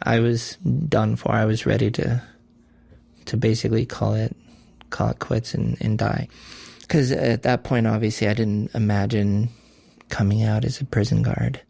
I was done for. I was ready to basically call it quits and die. Because at that point, obviously, I didn't imagine coming out as a prison guard.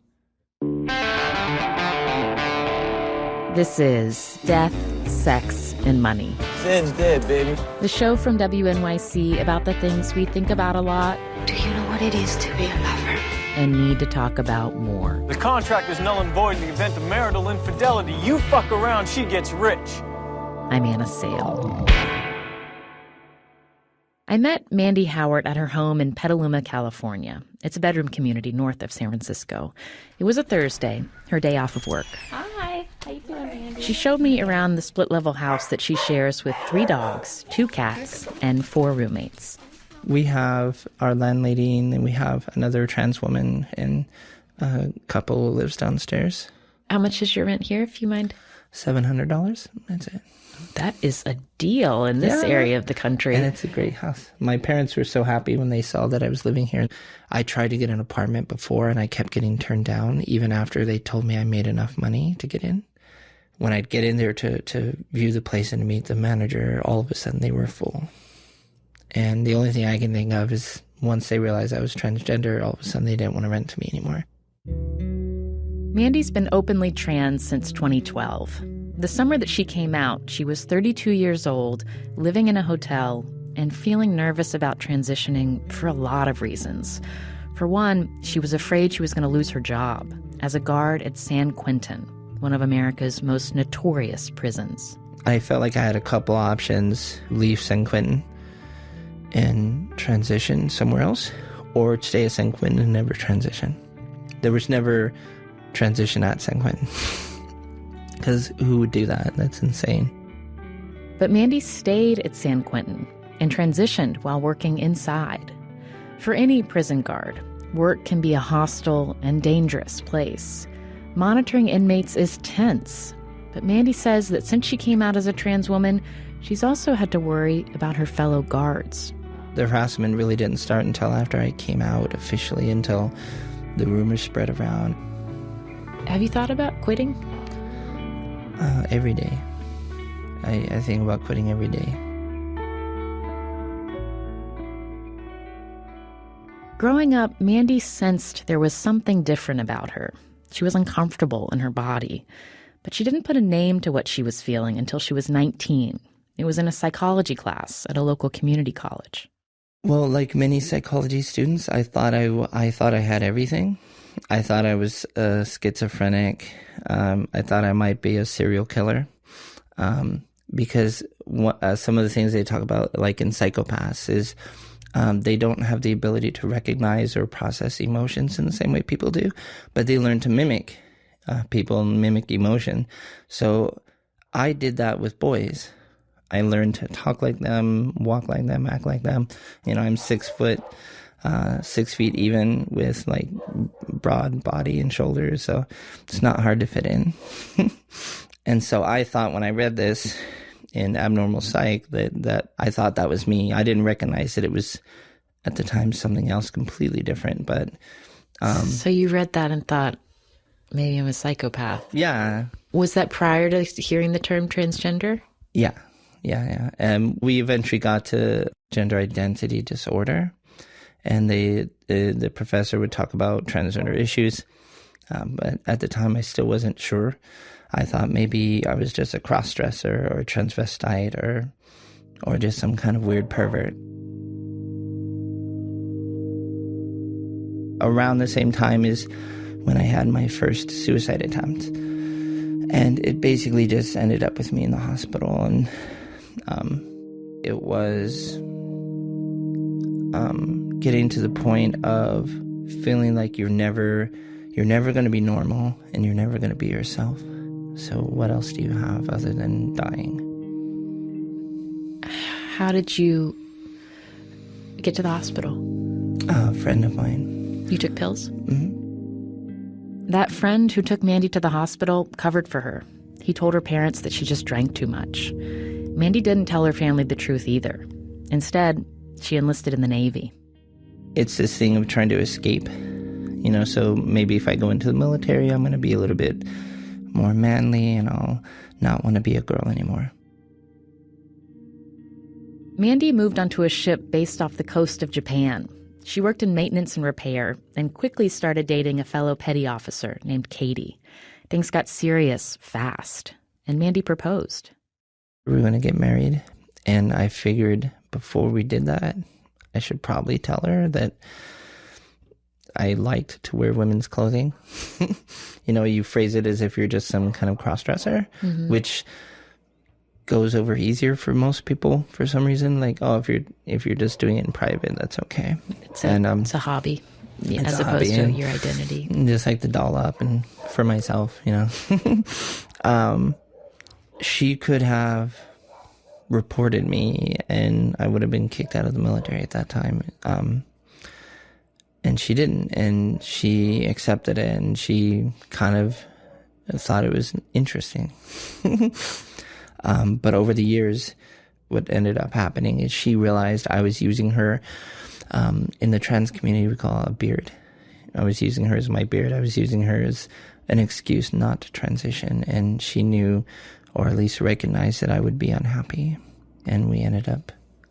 This is Death, Sex, and Money. Sin's dead, baby. The show from WNYC about the things we think about a lot. Do you know what it is to be a lover? And need to talk about more. The contract is null and void in the event of marital infidelity. You fuck around, she gets rich. I'm Anna Sale. I met Mandi Hauwert at her home in Petaluma, California. It's a bedroom community north of San Francisco. It was a Thursday, her day off of work. Hi, how you doing, Mandy? She showed me around the split-level house that she shares with 3 dogs, 2 cats, and 4 roommates. We have our landlady, and then we have another trans woman and a couple who lives downstairs. How much is your rent here, if you mind? $700. That's it. That is a deal in this area of the country. And it's a great house. My parents were so happy when they saw that I was living here. I tried to get an apartment before, and I kept getting turned down, even after they told me I made enough money to get in. When I'd get in there to view the place and to meet the manager, all of a sudden they were full. And the only thing I can think of is once they realized I was transgender, all of a sudden they didn't want to rent to me anymore. Mandy's been openly trans since 2012. The summer that she came out, she was 32 years old, living in a hotel, and feeling nervous about transitioning for a lot of reasons. For one, she was afraid she was going to lose her job as a guard at San Quentin, one of America's most notorious prisons. I felt like I had a couple options: leave San Quentin and transition somewhere else, or stay at San Quentin and never transition. There was never transition at San Quentin. Because who would do that? That's insane. But Mandy stayed at San Quentin and transitioned while working inside. For any prison guard, work can be a hostile and dangerous place. Monitoring inmates is tense. But Mandy says that since she came out as a trans woman, she's also had to worry about her fellow guards. The harassment really didn't start until after I came out officially, until the rumors spread around. Have you thought about quitting? Every day. I think about quitting every day. Growing up, Mandy sensed there was something different about her. She was uncomfortable in her body. But she didn't put a name to what she was feeling until she was 19. It was in a psychology class at a local community college. Well, like many psychology students, I thought I had everything. I thought I was schizophrenic. I thought I might be a serial killer. Because some of the things they talk about, like in psychopaths, is they don't have the ability to recognize or process emotions in the same way people do, but they learn to mimic people and mimic emotion. So I did that with boys. I learned to talk like them, walk like them, act like them. You know, I'm 6 foot, 6 feet even, with like broad body and shoulders, so it's not hard to fit in. And so I thought when I read this in Abnormal Psych that I thought that was me. I didn't recognize that it was at the time something else completely different. But so you read that and thought, maybe I'm a psychopath. Yeah. Was that prior to hearing the term transgender? Yeah. And we eventually got to gender identity disorder, and the professor would talk about transgender issues. But at the time, I still wasn't sure. I thought maybe I was just a cross-dresser or a transvestite or just some kind of weird pervert. Around the same time is when I had my first suicide attempt. And it basically just ended up with me in the hospital. And it was getting to the point of feeling like you're never going to be normal and you're never going to be yourself. So what else do you have other than dying? How did you get to the hospital? A friend of mine. You took pills? Mm-hmm. That friend who took Mandy to the hospital covered for her. He told her parents that she just drank too much. Mandy didn't tell her family the truth either. Instead, she enlisted in the Navy. It's this thing of trying to escape. You know, so maybe if I go into the military, I'm going to be a little bit more manly, and I'll not want to be a girl anymore. Mandy moved onto a ship based off the coast of Japan. She worked in maintenance and repair and quickly started dating a fellow petty officer named Katie. Things got serious fast, and Mandy proposed. We were going to get married, and I figured before we did that, I should probably tell her that I liked to wear women's clothing. You phrase it as if you're just some kind of cross-dresser, which goes over easier for most people for some reason. Like, oh, if you're just doing it in private, that's okay. It's a hobby, as opposed to your identity. Just like to doll up, and for myself, she could have reported me, and I would have been kicked out of the military at that time. And she didn't, and she accepted it, and she kind of thought it was interesting. But over the years, what ended up happening is she realized I was using her, in the trans community, we call it a beard. I was using her as my beard. I was using her as an excuse not to transition. And she knew, or at least recognized, that I would be unhappy. And we ended up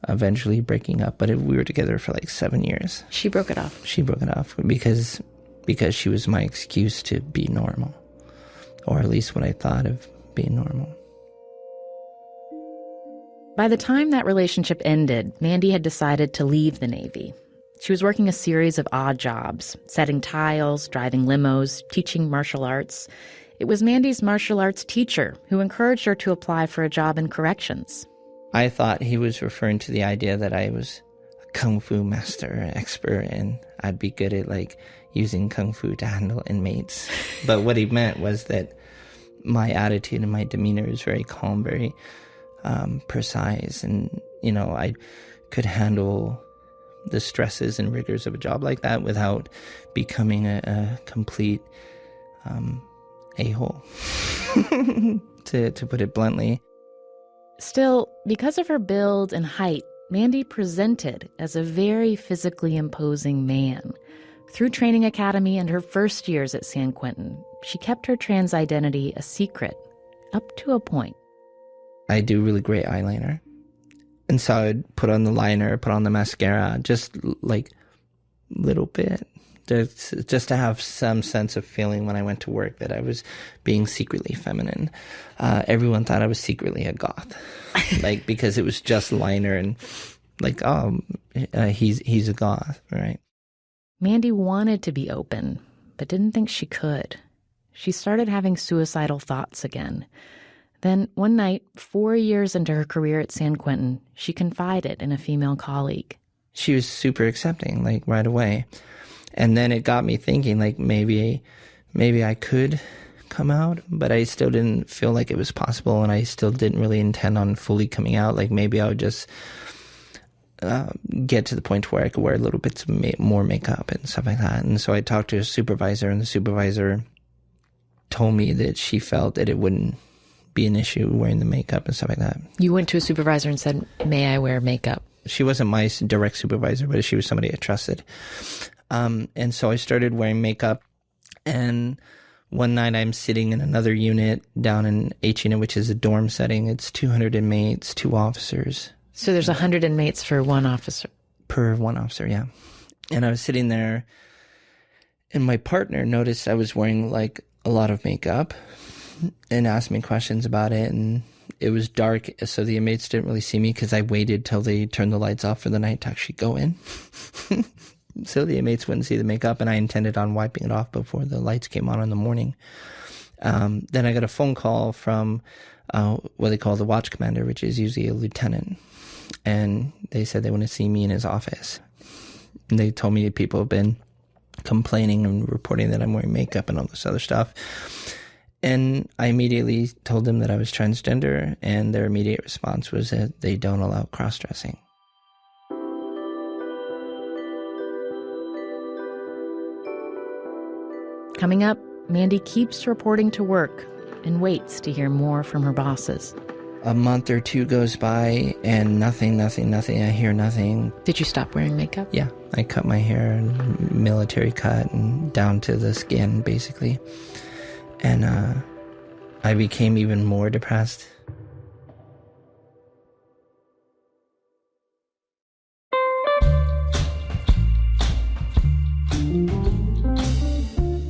eventually breaking up. But we were together for like 7 years. She broke it off. She broke it off because she was my excuse to be normal. Or at least what I thought of being normal. By the time that relationship ended, Mandy had decided to leave the Navy. She was working a series of odd jobs, setting tiles, driving limos, teaching martial arts. It was Mandy's martial arts teacher who encouraged her to apply for a job in corrections. I thought he was referring to the idea that I was a kung fu master, expert, and I'd be good at using kung fu to handle inmates. But what he meant was that my attitude and my demeanor is very calm, very precise, and I could handle the stresses and rigors of a job like that without becoming a complete a-hole, to put it bluntly. Still, because of her build and height, Mandy presented as a very physically imposing man. Through training academy and her first years at San Quentin, she kept her trans identity a secret, up to a point. I do really great eyeliner. And so I'd put on the liner, put on the mascara, just little bit. Just to have some sense of feeling when I went to work that I was being secretly feminine. Everyone thought I was secretly a goth. Because it was just liner and he's a goth, right? Mandy wanted to be open, but didn't think she could. She started having suicidal thoughts again. Then one night, 4 years into her career at San Quentin, she confided in a female colleague. She was super accepting, right away. And then it got me thinking, maybe I could come out, but I still didn't feel like it was possible, and I still didn't really intend on fully coming out. Maybe I would just get to the point where I could wear a little bits of more makeup and stuff like that. And so I talked to a supervisor, and the supervisor told me that she felt that it wouldn't be an issue wearing the makeup and stuff like that. You went to a supervisor and said, may I wear makeup? She wasn't my direct supervisor, but she was somebody I trusted. And so I started wearing makeup, and one night I'm sitting in another unit down in H unit, which is a dorm setting. It's 200 inmates, 2 officers. So there's 100 inmates for 1 officer? Per 1 officer, yeah. And I was sitting there, and my partner noticed I was wearing a lot of makeup and asked me questions about it. And it was dark, so the inmates didn't really see me because I waited till they turned the lights off for the night to actually go in. So the inmates wouldn't see the makeup, and I intended on wiping it off before the lights came on in the morning. Then I got a phone call from what they call the watch commander, which is usually a lieutenant. And they said they want to see me in his office. And they told me that people have been complaining and reporting that I'm wearing makeup and all this other stuff. And I immediately told them that I was transgender, and their immediate response was that they don't allow cross-dressing. Coming up, Mandy keeps reporting to work and waits to hear more from her bosses. A month or 2 goes by, and nothing. I hear nothing. Did you stop wearing makeup? Yeah, I cut my hair, military cut, and down to the skin, basically. And I became even more depressed.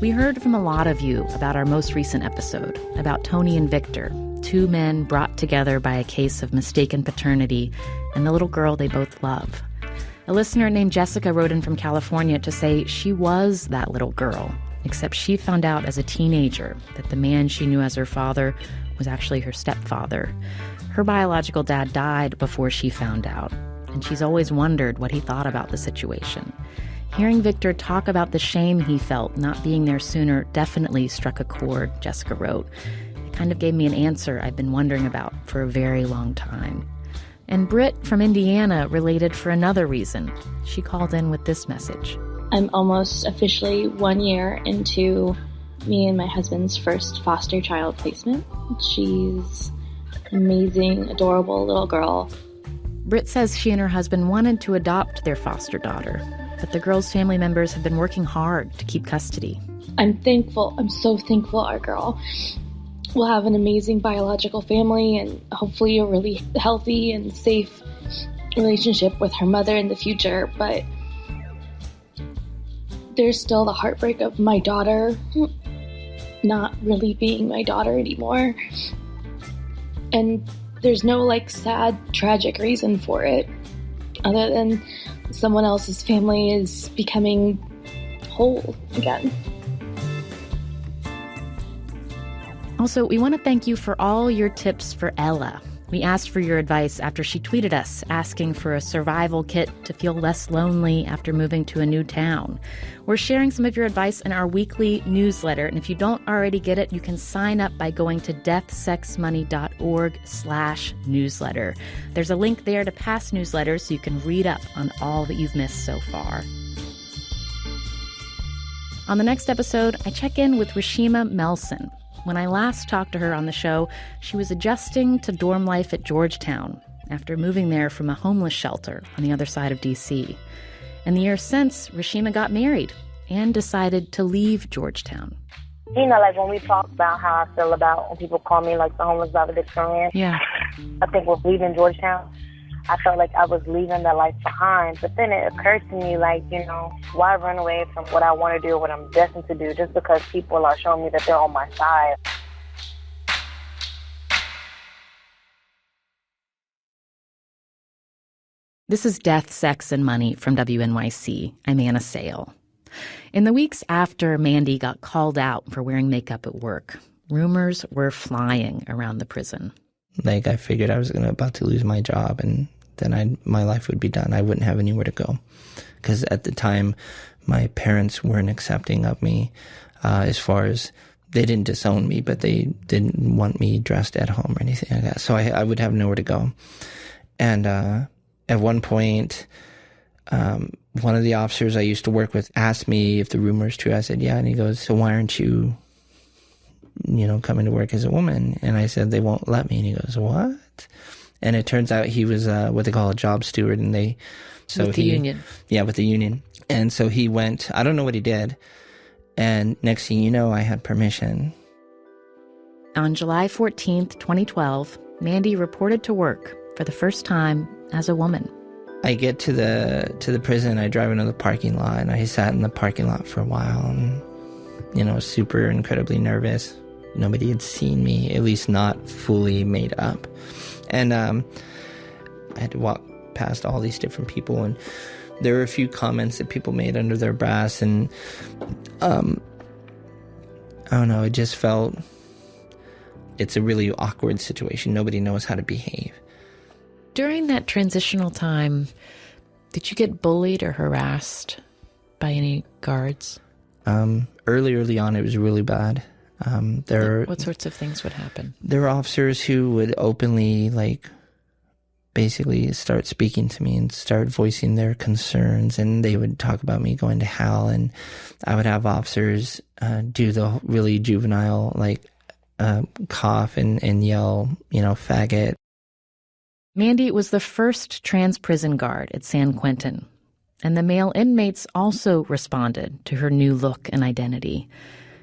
We heard from a lot of you about our most recent episode, about Tony and Victor, two men brought together by a case of mistaken paternity and the little girl they both love. A listener named Jessica wrote in from California to say she was that little girl, except she found out as a teenager that the man she knew as her father was actually her stepfather. Her biological dad died before she found out, and she's always wondered what he thought about the situation. Hearing Victor talk about the shame he felt not being there sooner definitely struck a chord, Jessica wrote. It kind of gave me an answer I've been wondering about for a very long time. And Britt from Indiana related for another reason. She called in with this message. I'm almost officially 1 year into me and my husband's first foster child placement. She's an amazing, adorable little girl. Britt says she and her husband wanted to adopt their foster daughter, but the girl's family members have been working hard to keep custody. I'm thankful. I'm so thankful our girl will have an amazing biological family and hopefully a really healthy and safe relationship with her mother in the future. But there's still the heartbreak of my daughter not really being my daughter anymore. And there's no sad, tragic reason for it other than someone else's family is becoming whole again. Also, we want to thank you for all your tips for Ella. We asked for your advice after she tweeted us asking for a survival kit to feel less lonely after moving to a new town. We're sharing some of your advice in our weekly newsletter, and if you don't already get it, you can sign up by going to deathsexmoney.org/newsletter. There's a link there to past newsletters so you can read up on all that you've missed so far. On the next episode, I check in with Rashima Melson. When I last talked to her on the show, she was adjusting to dorm life at Georgetown after moving there from a homeless shelter on the other side of D.C. In the years since, Rashima got married and decided to leave Georgetown. When we talk about how I feel about when people call me the homeless valedictorian, yeah. I think with leaving Georgetown, I felt like I was leaving that life behind. But then it occurred to me, why run away from what I want to do or what I'm destined to do just because people are showing me that they're on my side? This is Death, Sex, and Money from WNYC. I'm Anna Sale. In the weeks after Mandy got called out for wearing makeup at work, rumors were flying around the prison. I figured I was about to lose my job, and then my life would be done. I wouldn't have anywhere to go. Because at the time, my parents weren't accepting of me as far as they didn't disown me, but they didn't want me dressed at home or anything like that. So I would have nowhere to go. And at one point, one of the officers I used to work with asked me if the rumor is true. I said, yeah. And he goes, so why aren't you coming to work as a woman? And I said, they won't let me. And he goes, what? And it turns out he was what they call a job steward. And with the union. Yeah, with the union. And so he went, I don't know what he did. And next thing you know, I had permission. On July 14th, 2012, Mandy reported to work for the first time as a woman. I get to the prison, I drive into the parking lot, and I sat in the parking lot for a while and, super incredibly nervous. Nobody had seen me, at least not fully made up. And I had to walk past all these different people, and there were a few comments that people made under their breath, and I don't know, it just felt it's a really awkward situation. Nobody knows how to behave. During that transitional time, did you get bullied or harassed by any guards? Early on, it was really bad. What sorts of things would happen? There were officers who would openly, basically start speaking to me and start voicing their concerns, and they would talk about me going to hell, and I would have officers do the really juvenile, cough and yell, faggot. Mandy was the first trans prison guard at San Quentin, and the male inmates also responded to her new look and identity.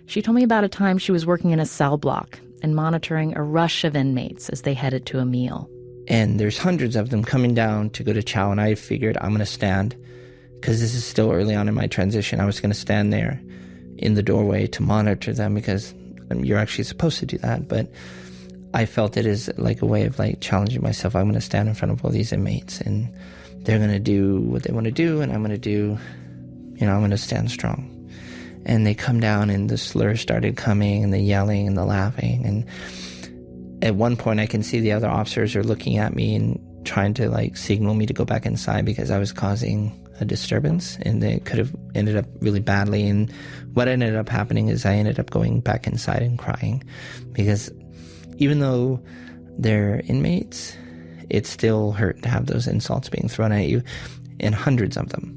She told me about a time she was working in a cell block, and monitoring a rush of inmates as they headed to a meal. And there's hundreds of them coming down to go to chow, and I figured I'm going to stand, because this is still early on in my transition. I was going to stand there in the doorway to monitor them, because you're actually supposed to do that, but I felt it as like a way of like challenging myself. I'm going to stand in front of all these inmates, and they're going to do what they want to do, and I'm going to do, I'm going to stand strong. And they come down, and the slurs started coming, and the yelling and the laughing. And at one point, I can see the other officers are looking at me and trying to like signal me to go back inside because I was causing a disturbance, and they could have ended up really badly. And what ended up happening is I ended up going back inside and crying, because even though they're inmates, it still hurt to have those insults being thrown at you, and hundreds of them.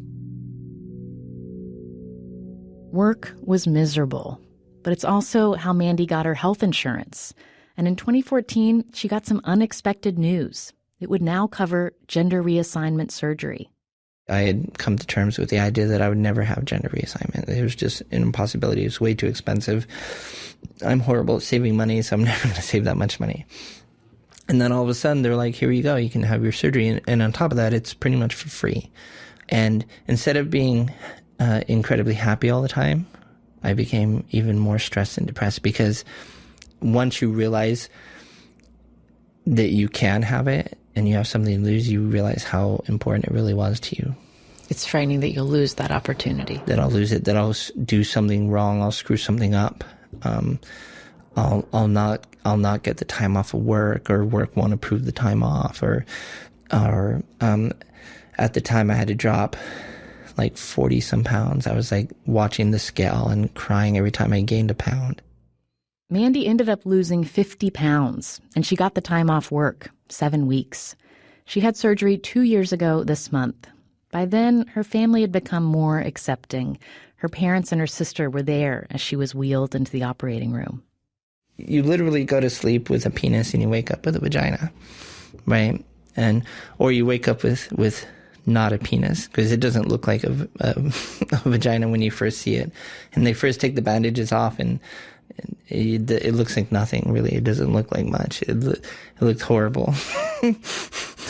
Work was miserable, but it's also how Mandy got her health insurance. And in 2014, she got some unexpected news. It would now cover gender reassignment surgery. I had come to terms with the idea that I would never have gender reassignment. It was just an impossibility. It was way too expensive. I'm horrible at saving money, so I'm never going to save that much money. And then all of a sudden, they're like, here you go, you can have your surgery. And on top of that, it's pretty much for free. And instead of being incredibly happy all the time, I became even more stressed and depressed, because once you realize that you can have it and you have something to lose, you realize how important it really was to you. It's frightening that you'll lose that opportunity. That I'll lose it, that I'll do something wrong, I'll screw something up. I'll not get the time off of work, or work won't approve the time off, or at the time I had to drop like 40 some pounds. I was like watching the scale and crying every time I gained a pound. Mandy ended up losing 50 pounds, and she got the time off work, 7 weeks. She had surgery 2 years ago this month. By then, her family had become more accepting. Her parents and her sister were there as she was wheeled into the operating room. You literally go to sleep with a penis and you wake up with a vagina, right? Or you wake up with not a penis, because it doesn't look like a vagina when you first see it. And they first take the bandages off, and it looks like nothing, really. It doesn't look like much. It looks horrible.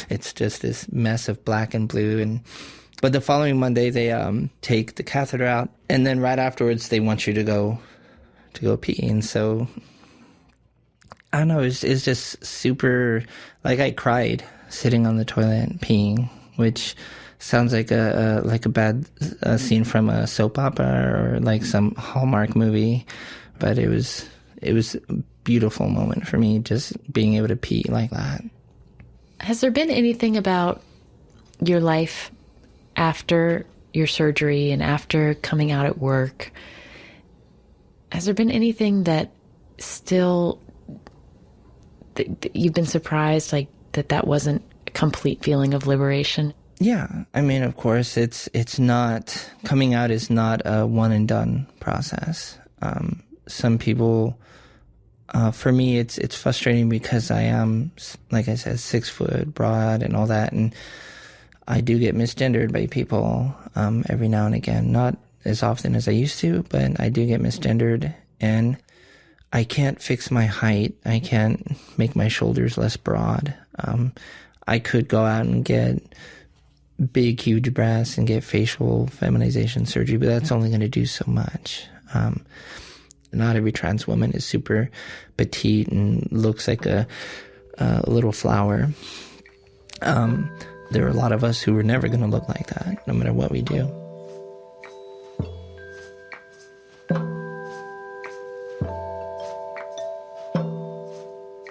It's just this mess of black and blue. But the following Monday, they take the catheter out, and then right afterwards, they want you to go pee. And so, I don't know, it's just super, like, I cried sitting on the toilet peeing, which sounds like a bad scene from a soap opera or like some Hallmark movie. But it was a beautiful moment for me, just being able to pee like that. Has there been anything about your life after your surgery and after coming out at work? Has there been anything that still that you've been surprised, like that wasn't a complete feeling of liberation? Yeah, I mean, of course, it's not, coming out is not a one and done process. Some people, for me, it's frustrating because I am, like I said, 6 foot, broad and all that. And I do get misgendered by people every now and again. Not as often as I used to, but I do get misgendered. And I can't fix my height. I can't make my shoulders less broad. I could go out and get big, huge breasts and get facial feminization surgery, but that's only going to do so much. Not every trans woman is super petite and looks like a little flower. There are a lot of us who are never going to look like that, no matter what we do.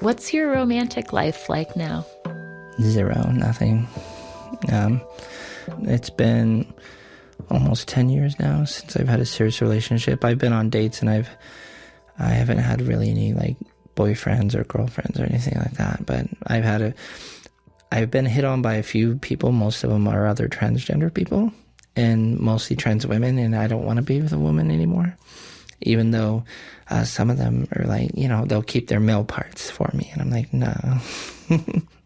What's your romantic life like now? 0, nothing. It's been almost 10 years now since I've had a serious relationship. I've been on dates, and I haven't had really any like boyfriends or girlfriends or anything like that. But I've been hit on by a few people. Most of them are other transgender people, and mostly trans women. And I don't want to be with a woman anymore, even though some of them are like, they'll keep their male parts for me, and I'm like, no.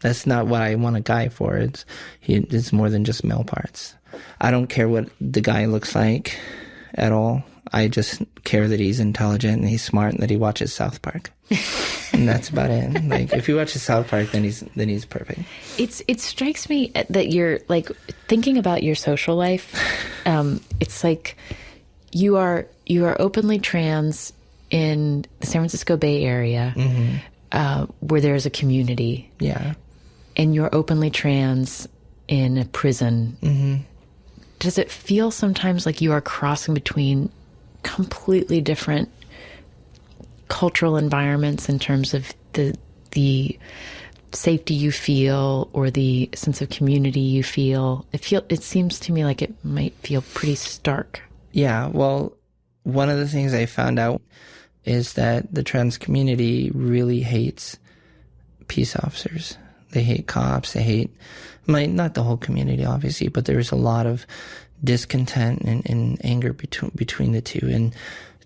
That's not what I want a guy for. It's more than just male parts. I don't care what the guy looks like at all. I just care that he's intelligent and he's smart and that he watches South Park. And that's about it. Like, if he watches South Park, then he's perfect. It strikes me that you're, like, thinking about your social life. It's like you are openly trans in the San Francisco Bay Area, where there's a community. Yeah. And you're openly trans in a prison. Mm-hmm. Does it feel sometimes like you are crossing between completely different cultural environments in terms of the safety you feel or the sense of community you feel? It seems to me like it might feel pretty stark. Yeah, well, one of the things I found out is that the trans community really hates peace officers. They hate cops. They hate, not the whole community, obviously, but there's a lot of discontent and anger between the two. And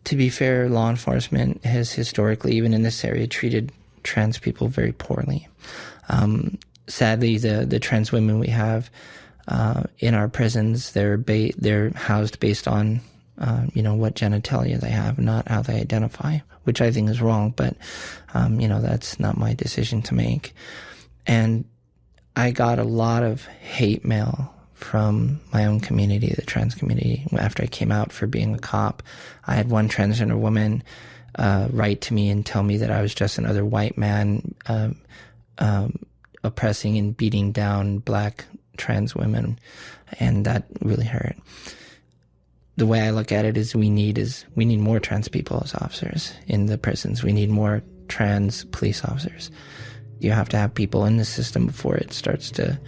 to be fair, law enforcement has historically, even in this area, treated trans people very poorly. Sadly, the trans women we have in our prisons, they're housed based on what genitalia they have, not how they identify, which I think is wrong, but that's not my decision to make. And I got a lot of hate mail from my own community, the trans community, after I came out for being a cop. I had one transgender woman write to me and tell me that I was just another white man oppressing and beating down black trans women, and that really hurt. The way I look at it is we need more trans people as officers in the prisons. We need more trans police officers. You have to have people in the system before it starts to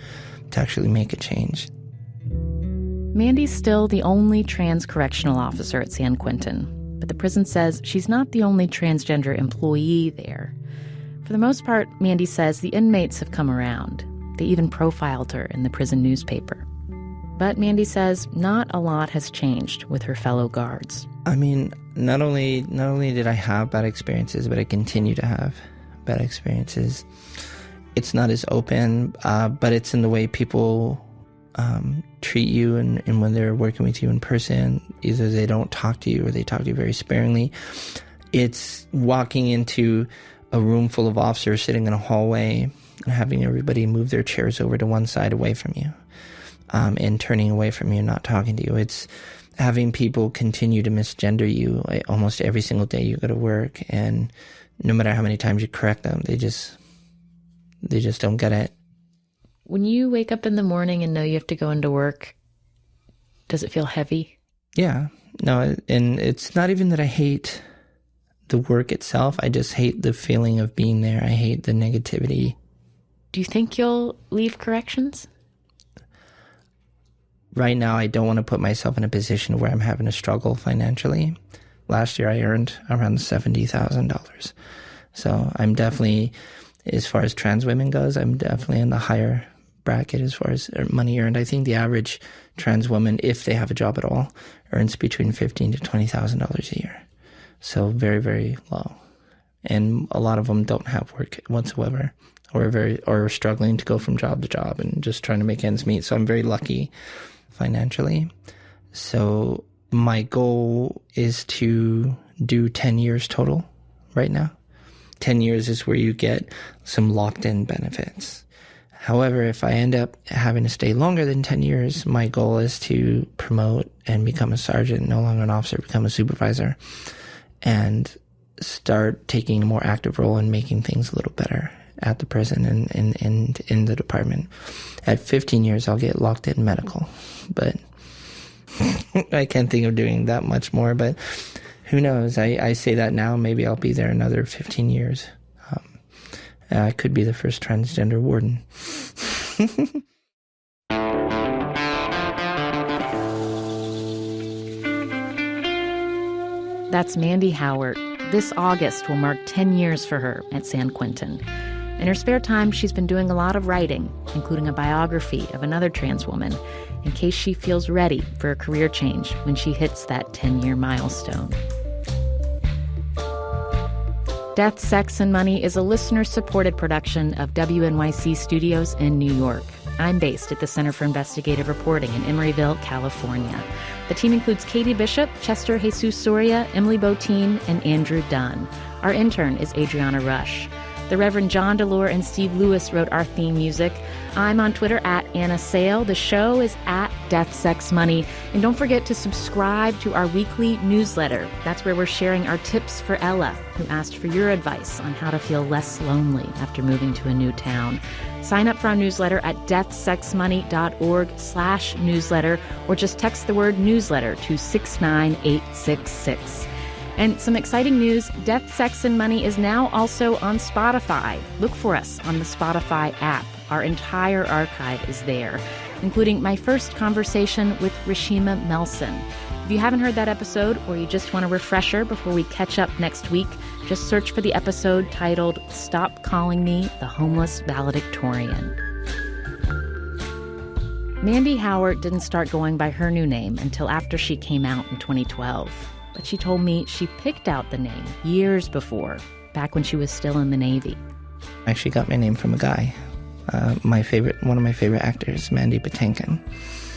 actually make a change. Mandy's still the only trans correctional officer at San Quentin, but the prison says she's not the only transgender employee there. For the most part, Mandy says the inmates have come around. They even profiled her in the prison newspaper. But Mandy says not a lot has changed with her fellow guards. I mean, not only did I have bad experiences, but I continue to have bad experiences. It's not as open, but it's in the way people treat you and when they're working with you in person. Either they don't talk to you or they talk to you very sparingly. It's walking into a room full of officers sitting in a hallway and having everybody move their chairs over to one side away from you, and turning away from you, not talking to you. It's having people continue to misgender you almost every single day you go to work, and no matter how many times you correct them, they just don't get it. When you wake up in the morning and know you have to go into work, does it feel heavy? Yeah. No, and it's not even that I hate the work itself. I just hate the feeling of being there. I hate the negativity. Do you think you'll leave corrections? Right now, I don't want to put myself in a position where I'm having to struggle financially. Last year, I earned around $70,000. So I'm definitely, as far as trans women goes, I'm definitely in the higher bracket as far as money earned. I think the average trans woman, if they have a job at all, earns between $15,000 to $20,000 a year. So very, very low. And a lot of them don't have work whatsoever, or are struggling to go from job to job and just trying to make ends meet. So I'm very lucky financially. So my goal is to do 10 years total right now. 10 years is where you get some locked-in benefits. However, if I end up having to stay longer than 10 years, my goal is to promote and become a sergeant, no longer an officer, become a supervisor, and start taking a more active role in making things a little better at the prison and in the department. At 15 years, I'll get locked in medical, but I can't think of doing that much more, but who knows? I say that now, maybe I'll be there another 15 years. I could be the first transgender warden. That's Mandi Hauwert. This August will mark 10 years for her at San Quentin. In her spare time, she's been doing a lot of writing, including a biography of another trans woman, in case she feels ready for a career change when she hits that 10-year milestone. Death, Sex, and Money is a listener-supported production of WNYC Studios in New York. I'm based at the Center for Investigative Reporting in Emeryville, California. The team includes Katie Bishop, Chester Jesus Soria, Emily Botine, and Andrew Dunn. Our intern is Adriana Rush. The Reverend John DeLore and Steve Lewis wrote our theme music. I'm on Twitter at Anna Sale. The show is at Death, Sex, Money. And don't forget to subscribe to our weekly newsletter. That's where we're sharing our tips for Ella, who asked for your advice on how to feel less lonely after moving to a new town. Sign up for our newsletter at deathsexmoney.org/newsletter, or just text the word newsletter to 69866. And some exciting news, Death, Sex, and Money is now also on Spotify. Look for us on the Spotify app. Our entire archive is there, including my first conversation with Rashima Melson. If you haven't heard that episode, or you just want a refresher before we catch up next week, just search for the episode titled Stop Calling Me the Homeless Valedictorian. Mandi Hauwert didn't start going by her new name until after she came out in 2012. But she told me she picked out the name years before, back when she was still in the Navy. I actually got my name from a guy. One of my favorite actors, Mandy Hauwert.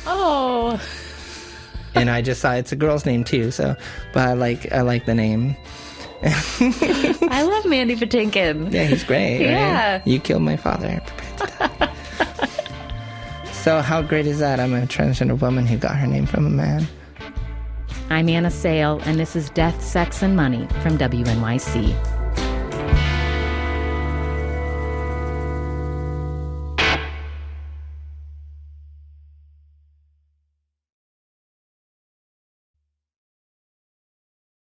Oh. And I just thought it's a girl's name too, but I like the name. I love Mandy Hauwert. Yeah, he's great. Yeah. Right? You killed my father. So how great is that? I'm a transgender woman who got her name from a man. I'm Anna Sale, and this is Death, Sex, and Money from WNYC.